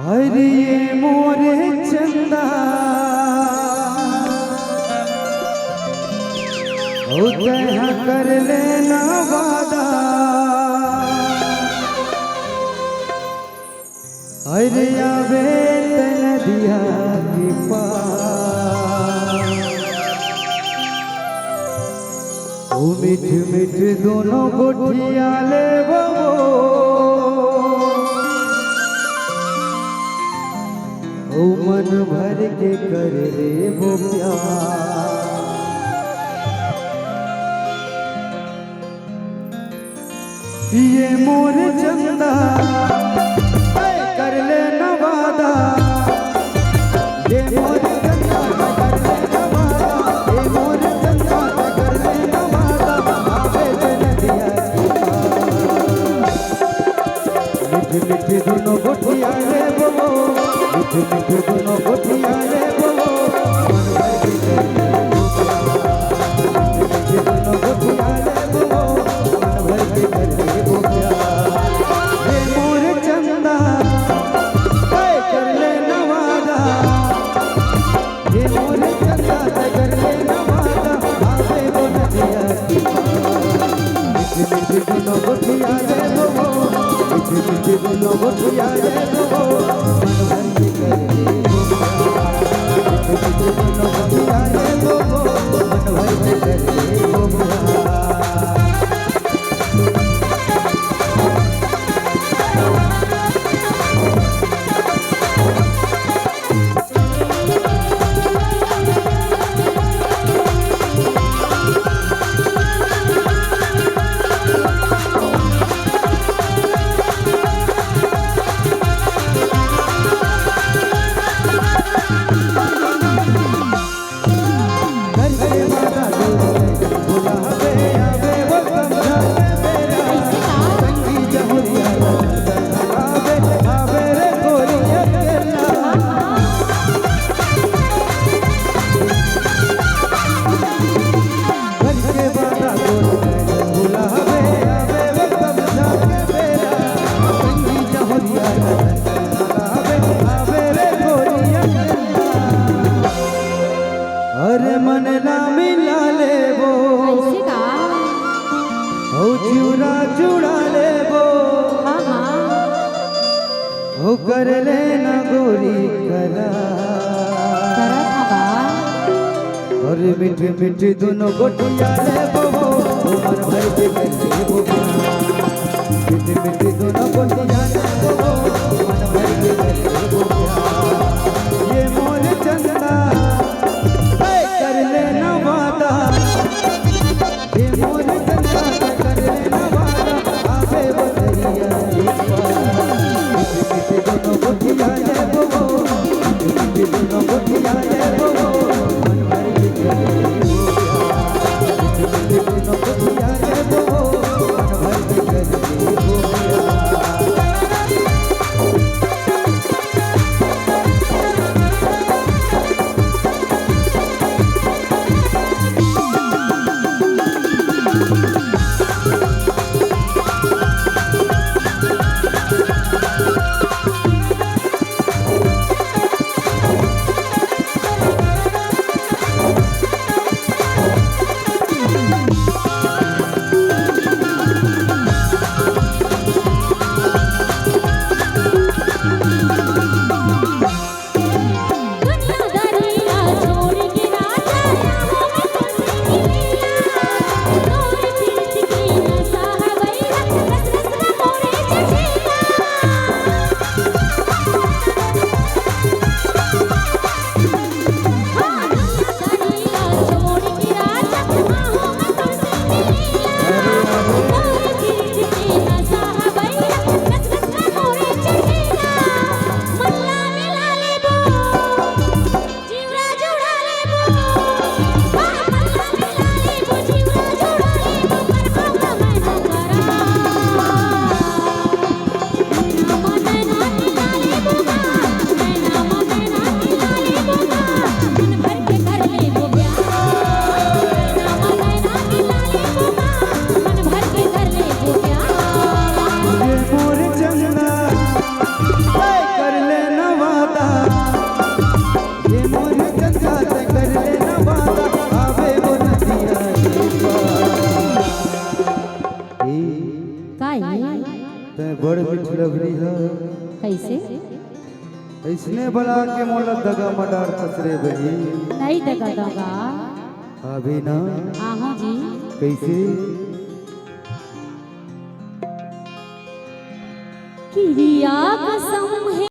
हरिये मोरे चंदा उतहा कर लेना वादा। हरे आवे नदिया के पार ओ मिठ मिठ दोनों गोठिया ले वो ओ मन भर के कर ले वो प्यार। ये मोर चंदा कर ले नवादा, ये मोर चंदा कर ले नवादा, ये मोर चंदा कर ले नवादा। आवे नदिया की पार मिठ मिठ दोनों गोठिया ले वो मिठ मिठ दोनों गोठिया ले वो मन भर के कर ले वो प्यार। मिठ मिठ दोनों गोठिया ले वो मन भर के कर ले वो प्यार। ये मोर चंदा कर ले नवादा, ये मोर चंदा कर ले नवादा। आवे वो नदिया की पार मिठ मिठ दोनों गोठिया ले वो मिठ मिठ दोनों गोठिया ले वो मन भर के कर ले वो प्यार। मिठ मिठ दोनों गोठिया ले वो मन भर के कर ले वो प्यार। अरे मन ना मिला ले वो ओ चूरा चूड़ा ले वो ओ कर लेना गोरी करा। और मिठ मिठ दोनों गोठिया ले वो मन भर के कर ले वो प्यार। मिठ मिठ दोनों गोठिया ले वो मन भर के कर ले वो प्यार। ये मोर चंदा कर ले नवादा, ये मोर चंदा कर ले नवादा। आवे वो नदिया की पार मिठ मिठ दोनों गोठिया ले वो मिठ मिठ दोनों गोठिया ले वो मन भर के कर ले वो प्यार। मिठ मिठ दोनों गोठिया ले वो मन भर के कर ले वो प्यार। बड़ मिठलवरी है। कैसे? इसने बना के मोला दगा मडार तसरे बही। नहीं दगा दगा। अभी ना। हाँ जी। कैसे? किरिया कसम है